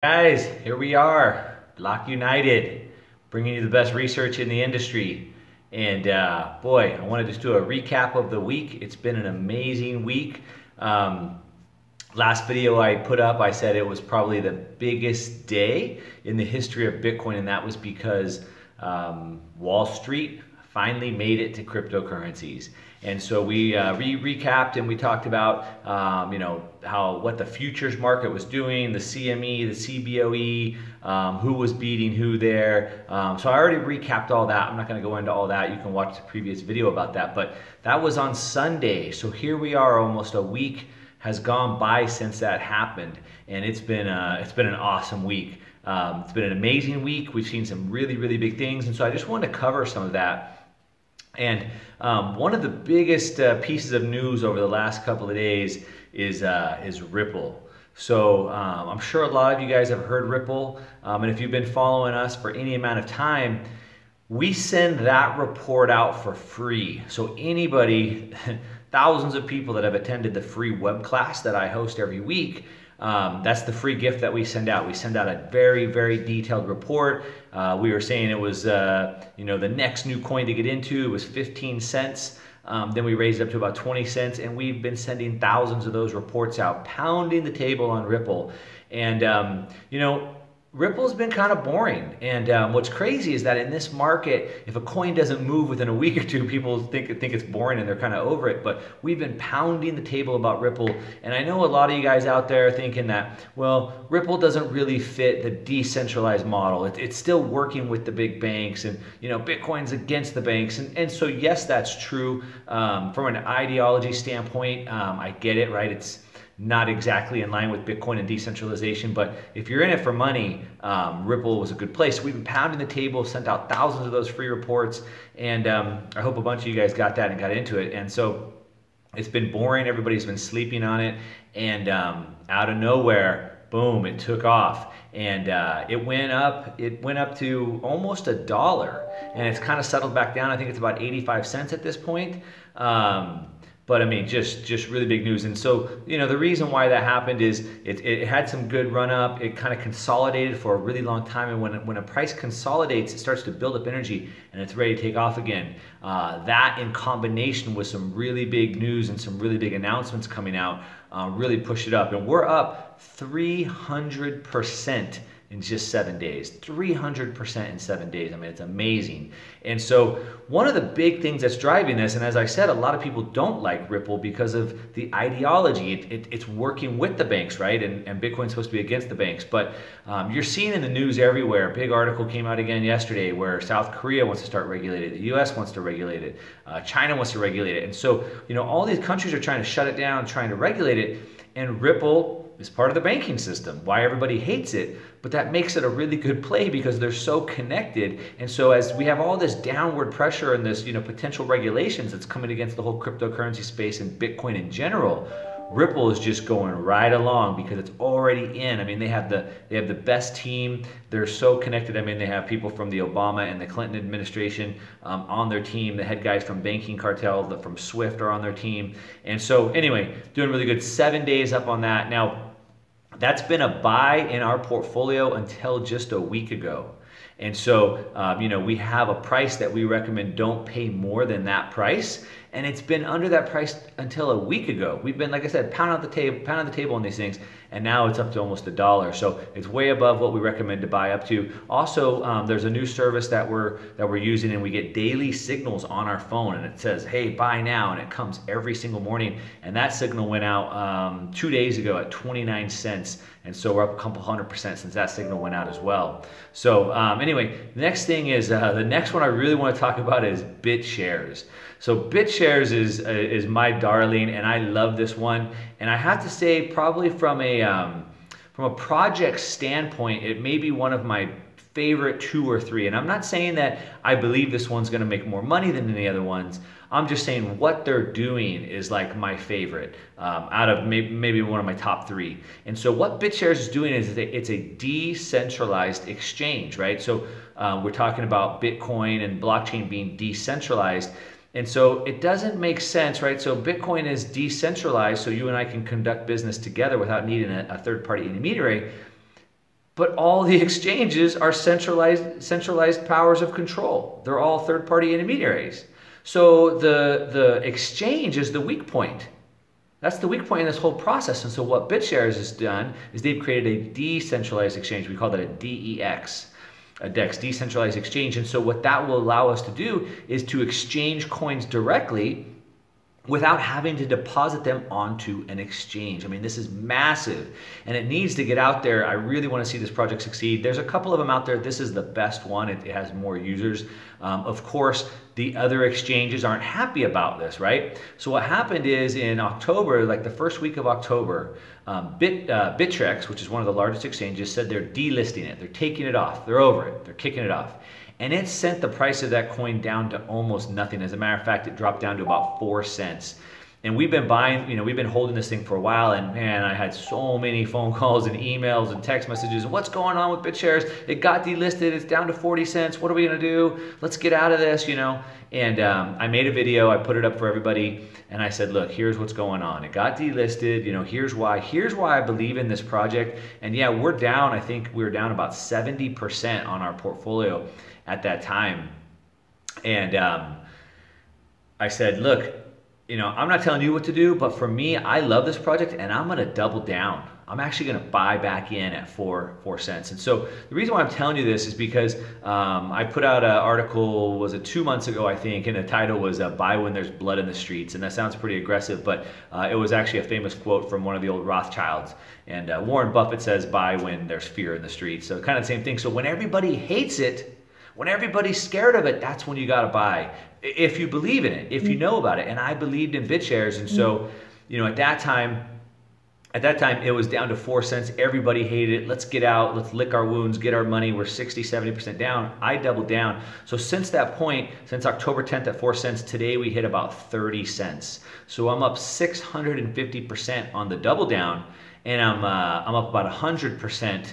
Guys, here we are, Block United, bringing you the best research in the industry. And boy, I want to just do a recap of the week. It's been an amazing week. Last video I put up, I said it was probably the biggest day in the history of Bitcoin, and that was because Wall Street finally made it to cryptocurrencies. And so we recapped and we talked about what the futures market was doing, the CME, the CBOE, who was beating who there. So I already recapped all that. I'm not going to go into all that. You can watch the previous video about that. But that was on Sunday. So here we are, almost a week has gone by since that happened, and it's been an awesome week. It's been an amazing week. We've seen some really big things, and so I just wanted to cover some of that. And one of the biggest pieces of news over the last couple of days is Ripple. So I'm sure a lot of you guys have heard Ripple, and if you've been following us for any amount of time, we send that report out for free. So anybody, thousands of people that have attended the free web class that I host every week, that's the free gift that we send out. We send out a very detailed report. We were saying it was the next new coin to get into. It was 15 cents. Then we raised it up to about 20 cents, and we've been sending thousands of those reports out, pounding the table on Ripple. And Ripple's been kind of boring, and what's crazy is that in this market, if a coin doesn't move within a week or two, people think it's boring and they're kind of over it. But we've been pounding the table about Ripple, and I know a lot of you guys out there are thinking that, well, Ripple doesn't really fit the decentralized model. It's still working with the big banks, and Bitcoin's against the banks, and so yes, that's true. From an ideology standpoint, I get it, right? It's not exactly in line with Bitcoin and decentralization, but if you're in it for money, Ripple was a good place. We've been pounding the table, sent out thousands of those free reports, and I hope a bunch of you guys got that and got into it. And so it's been boring. Everybody's been sleeping on it, and out of nowhere, boom, it took off, and it went up. It went up to almost $1, and it's kind of settled back down. I think it's about 85 cents at this point. But I mean, just really big news. And so, the reason why that happened is it had some good run up. It kind of consolidated for a really long time. And when a price consolidates, it starts to build up energy and it's ready to take off again. That in combination with some really big news and some really big announcements coming out really pushed it up. And we're up 300% in just 7 days, 300% in 7 days. I mean, it's amazing. And so one of the big things that's driving this, and as I said, a lot of people don't like Ripple because of the ideology. It's working with the banks, right? And Bitcoin's supposed to be against the banks. But you're seeing in the news everywhere. A big article came out again yesterday where South Korea wants to start regulating it. The US wants to regulate it. China wants to regulate it. And so, all these countries are trying to shut it down, trying to regulate it. And Ripple is part of the banking system. Why everybody hates it, but that makes it a really good play because they're so connected. And so as we have all this downward pressure and this potential regulations that's coming against the whole cryptocurrency space and Bitcoin in general, Ripple is just going right along because it's already in. I mean, they have the best team. They're so connected. I mean, they have people from the Obama and the Clinton administration on their team. The head guys from banking cartel, from Swift are on their team. And so anyway, doing really good. 7 days up on that. Now, that's been a buy in our portfolio until just a week ago. And so, we have a price that we recommend don't pay more than that price. And it's been under that price until a week ago. We've been, like I said, pounding the table on these things, and now it's up to almost $1. So it's way above what we recommend to buy up to. Also, there's a new service that we're using, and we get daily signals on our phone, and it says, "Hey, buy now," and it comes every single morning. And that signal went out 2 days ago at 29 cents, and so we're up a couple 100% since that signal went out as well. So anyway, the next thing is the next one I really want to talk about is Bitshares. So Bitshares is my darling, and I love this one. And I have to say, probably from a project standpoint, it may be one of my favorite 2 or 3. And I'm not saying that I believe this one's going to make more money than any other ones. I'm just saying what they're doing is like my favorite out of maybe one of my top 3. And so what Bitshares is doing is it's a decentralized exchange, right? So we're talking about Bitcoin and blockchain being decentralized. And so it doesn't make sense, right? So Bitcoin is decentralized, so you and I can conduct business together without needing a third-party intermediary. but all the exchanges are centralized powers of control. They're all third-party intermediaries. So the exchange is the weak point. That's the weak point in this whole process. And so what Bitshares has done is they've created a decentralized exchange. We call that a DEX, a DEX, decentralized exchange. And so what that will allow us to do is to exchange coins directly without having to deposit them onto an exchange. I mean, this is massive, and it needs to get out there. I really want to see this project succeed. There's a couple of them out there. This is the best one. It has more users. Of course, the other exchanges aren't happy about this, right? So what happened is in October, like the first week of October, Bitshares, which is one of the largest exchanges, said they're delisting it. They're taking it off. They're over it. They're kicking it off. And it sent the price of that coin down to almost nothing. As a matter of fact, it dropped down to about 4 cents. And we've been buying, we've been holding this thing for a while, and man, I had so many phone calls and emails and text messages. What's going on with Bitshares? It got delisted. It's down to 40 cents. What are we going to do? Let's get out of this, And I made a video. I put it up for everybody. And I said, look, here's what's going on. It got delisted. Here's why. Here's why I believe in this project. And yeah, we're down. I think we were down about 70% on our portfolio at that time. And I said, look, I'm not telling you what to do, but for me, I love this project and I'm going to double down. I'm actually going to buy back in at 4 cents. And so the reason why I'm telling you this is because I put out an article, was it 2 months ago, I think, and the title was Buy When There's Blood in the Streets. And that sounds pretty aggressive, but it was actually a famous quote from one of the old Rothschilds. And Warren Buffett says, buy when there's fear in the streets. So kind of the same thing. So when everybody hates it, when everybody's scared of it, that's when you got to buy. If you believe in it, if you know about it. And I believed in Bitshares. And so, at that time, it was down to 4 cents. Everybody hated it. Let's get out. Let's lick our wounds, get our money. We're 60, 70% down. I doubled down. So since that point, since October 10th at 4 cents, today we hit about 30 cents. So I'm up 650% on the double down. And I'm up about 100%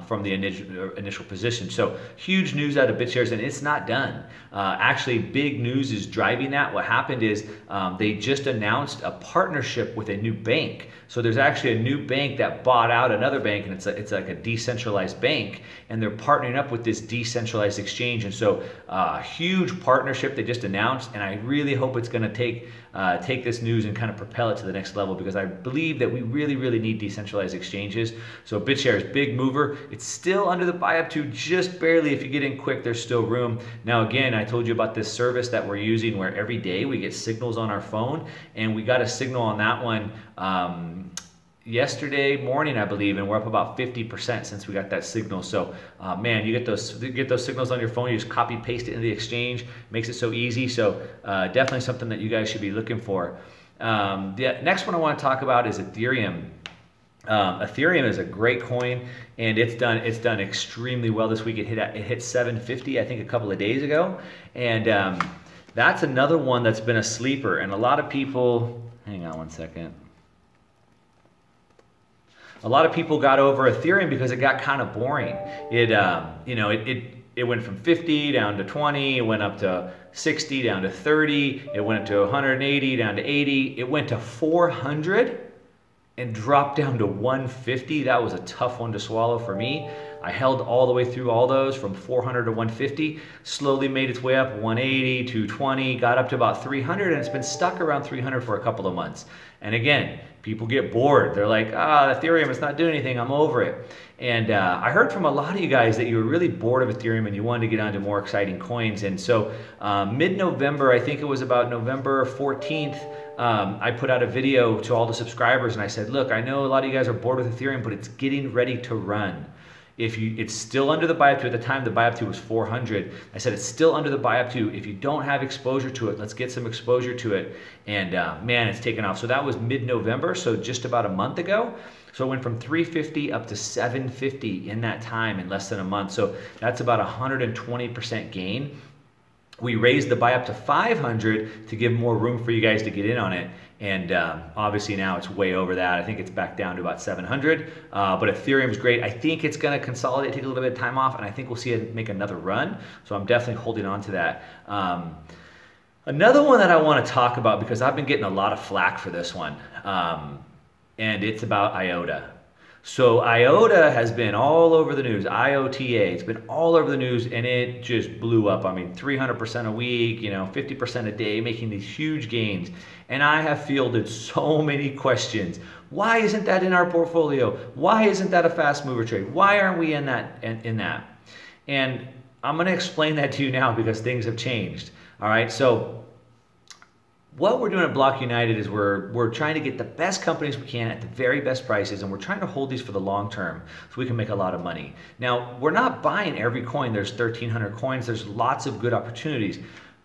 from the initial position. So huge news out of Bitshares, and it's not done. Actually, big news is driving that. What happened is they just announced a partnership with a new bank. So there's actually a new bank that bought out another bank, and it's like a decentralized bank, and they're partnering up with this decentralized exchange. And so a huge partnership they just announced, and I really hope it's going to take this news and kind of propel it to the next level, because I believe that we really, really need decentralized exchanges. So Bitshares, big mover. It's still under the buy up to just barely. If you get in quick, there's still room. Now, again, I told you about this service that we're using where every day we get signals on our phone, and we got a signal on that one yesterday morning, I believe, and we're up about 50% since we got that signal. So man, you get those signals on your phone, you just copy paste it into the exchange, makes it so easy. So definitely something that you guys should be looking for. The next one I want to talk about is Ethereum. Ethereum is a great coin, and it's done extremely well this week. It hit 750, I think, a couple of days ago, and that's another one that's been a sleeper. And a lot of people, hang on one second. A lot of people got over Ethereum because it got kind of boring. It went from 50 down to 20, it went up to 60 down to 30, it went to 180 down to 80, it went to 400 and dropped down to 150. That was a tough one to swallow for me. I held all the way through all those from 400 to 150, slowly made its way up 180, 220, got up to about 300, and it's been stuck around 300 for a couple of months. And again, people get bored. They're like, Ethereum, it's not doing anything, I'm over it. And I heard from a lot of you guys that you were really bored of Ethereum and you wanted to get onto more exciting coins. And so mid-November, I think it was about November 14th, I put out a video to all the subscribers, and I said, look, I know a lot of you guys are bored with Ethereum, but it's getting ready to run. It's still under the buy up to. At the time, the buy up to was 400. I said it's still under the buy up to. If you don't have exposure to it, let's get some exposure to it. And man, it's taken off. So that was mid-November, so just about a month ago. So it went from 350 up to 750 in that time, in less than a month. So that's about 120% gain. We raised the buy up to 500 to give more room for you guys to get in on it. And obviously now it's way over that. I think it's back down to about 700. But Ethereum's great. I think it's going to consolidate, take a little bit of time off, and I think we'll see it make another run. So I'm definitely holding on to that. Another one that I want to talk about, because I've been getting a lot of flack for this one, and it's about IOTA. So IOTA has been all over the news. IOTA, it's been all over the news, and it just blew up. I mean, 300% a week, 50% a day, making these huge gains. And I have fielded so many questions. Why isn't that in our portfolio? Why isn't that a fast mover trade? Why aren't we in that? And I'm going to explain that to you now because things have changed. All right, so what we're doing at Block United is we're trying to get the best companies we can at the very best prices, and we're trying to hold these for the long term so we can make a lot of money. Now, we're not buying every coin. There's 1,300 coins. There's lots of good opportunities.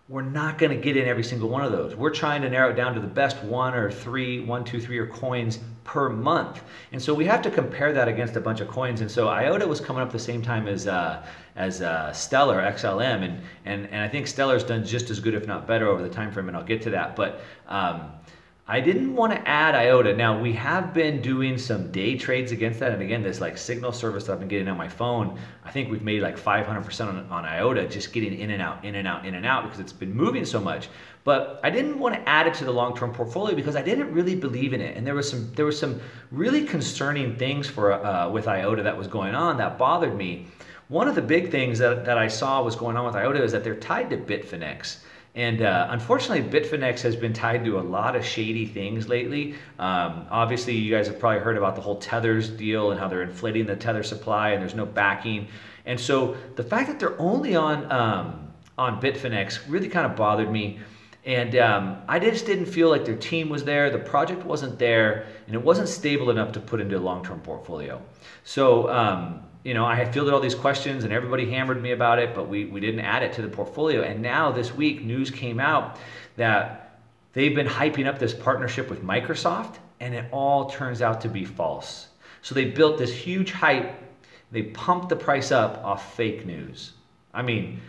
We're not going to get in every single one of those. We're trying to narrow it down to the best one, two, three coins per month. And so we have to compare that against a bunch of coins. And so IOTA was coming up the same time as Stellar, XLM, and I think Stellar's done just as good, if not better, over the time frame, and I'll get to that. But I didn't want to add IOTA. Now, we have been doing some day trades against that, and again, this like signal service that I've been getting on my phone, I think we've made like 500% on IOTA, just getting in and out, in and out, in and out, because it's been moving so much. But I didn't want to add it to the long-term portfolio because I didn't really believe in it, and there was some really concerning things with IOTA that was going on that bothered me. One of the big things that I saw was going on with IOTA is that they're tied to Bitfinex. And unfortunately, Bitfinex has been tied to a lot of shady things lately. Obviously, you guys have probably heard about the whole Tethers deal and how they're inflating the Tether supply and there's no backing. And so the fact that they're only on Bitfinex really kind of bothered me. And I just didn't feel like their team was there, the project wasn't there, and it wasn't stable enough to put into a long-term portfolio. So, I had fielded all these questions and everybody hammered me about it, but we didn't add it to the portfolio. And now this week, news came out that they've been hyping up this partnership with Microsoft, and it all turns out to be false. So they built this huge hype. They pumped the price up off fake news. I mean,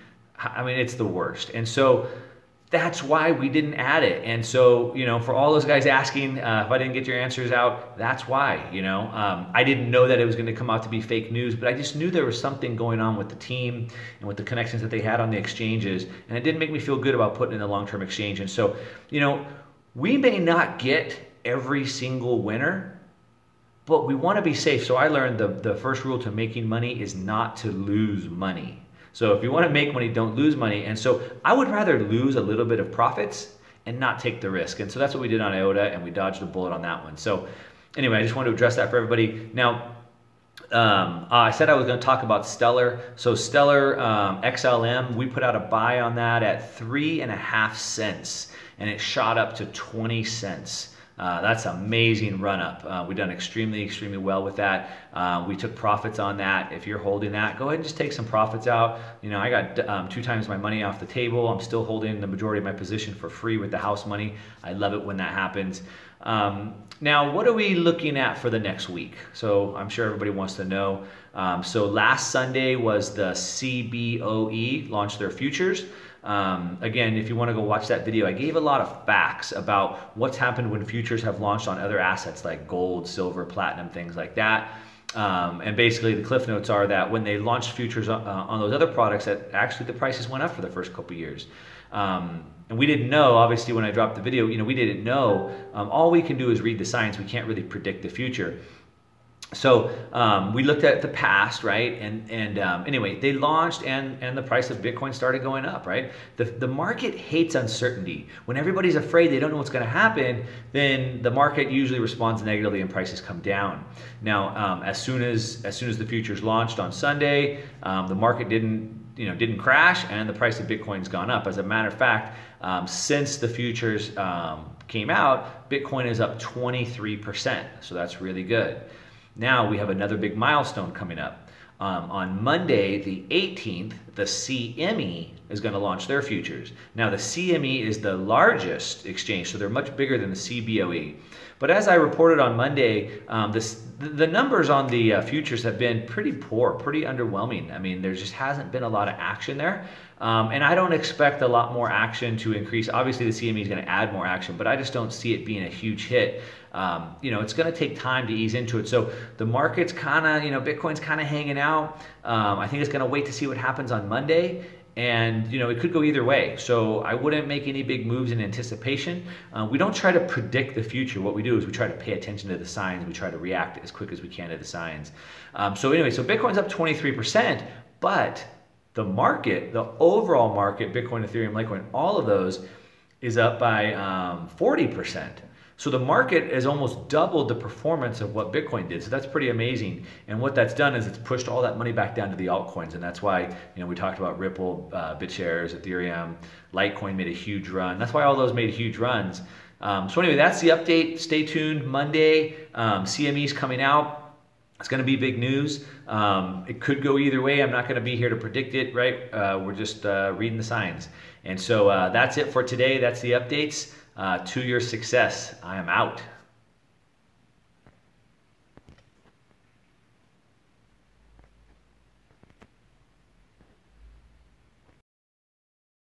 it's the worst. And so that's why we didn't add it. And so, for all those guys asking if I didn't get your answers out, that's why, I didn't know that it was going to come out to be fake news, but I just knew there was something going on with the team and with the connections that they had on the exchanges. And it didn't make me feel good about putting in a long-term exchange. And so, we may not get every single winner, but we want to be safe. So I learned the first rule to making money is not to lose money. So if you want to make money, don't lose money. And so I would rather lose a little bit of profits and not take the risk. And so that's what we did on IOTA, and we dodged a bullet on that one. So anyway, I just wanted to address that for everybody. Now, I said I was going to talk about Stellar. So Stellar XLM, we put out a buy on that at 3.5 cents, and it shot up to 20 cents. That's an amazing run up. We've done extremely well with that. We took profits on that. If you're holding that, go ahead and just take some profits out. I got 2 times my money off the table. I'm still holding the majority of my position for free with the house money. I love it when that happens. Now, what are we looking at for the next week? So I'm sure everybody wants to know. So last Sunday was the CBOE launched their futures. Again, if you want to go watch that video, I gave a lot of facts about what's happened when futures have launched on other assets like gold, silver, platinum, things like that. And basically the cliff notes are that when they launched futures on those other products, that actually the prices went up for the first couple of years. And we didn't know, obviously, when I dropped the video, we didn't know. All we can do is read the science. We can't really predict the future. So we looked at the past, right? And anyway, they launched and the price of Bitcoin started going up, right? The market hates uncertainty. When everybody's afraid, they don't know what's going to happen, then the market usually responds negatively and prices come down. Now, as soon as the futures launched on Sunday, the market didn't crash, and the price of Bitcoin's gone up. As a matter of fact, since the futures came out, Bitcoin is up 23%. So that's really good. Now we have another big milestone coming up. On Monday, the 18th, the CME is going to launch their futures. Now the CME is the largest exchange, so they're much bigger than the CBOE. But as I reported on Monday, the numbers on the futures have been pretty poor, pretty underwhelming. I mean, there just hasn't been a lot of action there. And I don't expect a lot more action to increase. Obviously, the CME is going to add more action, but I just don't see it being a huge hit. It's going to take time to ease into it. So the market's kind of, Bitcoin's kind of hanging out. I think it's going to wait to see what happens on Monday. and it could go either way. So I wouldn't make any big moves in anticipation. We don't try to predict the future. What we do is we try to pay attention to the signs. We try to react as quick as we can to the signs. So Bitcoin's up 23%, but the market, the overall market, Bitcoin, Ethereum, Litecoin, all of those is up by 40%. So the market has almost doubled the performance of what Bitcoin did. So that's pretty amazing. And what that's done is it's pushed all that money back down to the altcoins. And that's why, we talked about Ripple, Bitshares, Ethereum, Litecoin made a huge run. That's why all those made huge runs. So anyway, that's the update. Stay tuned. Monday, CME's coming out. It's going to be big news. It could go either way. I'm not going to be here to predict it, right? We're just reading the signs. And so that's it for today. That's the updates. To your success. I am out.